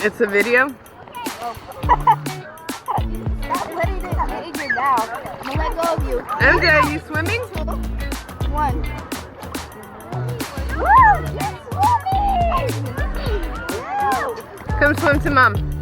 It's a video? Stop letting it major now. I'm gonna let go of you. MJ, are you swimming? 2, 1. Woo! You're swimming! Woo! Come swim to mom.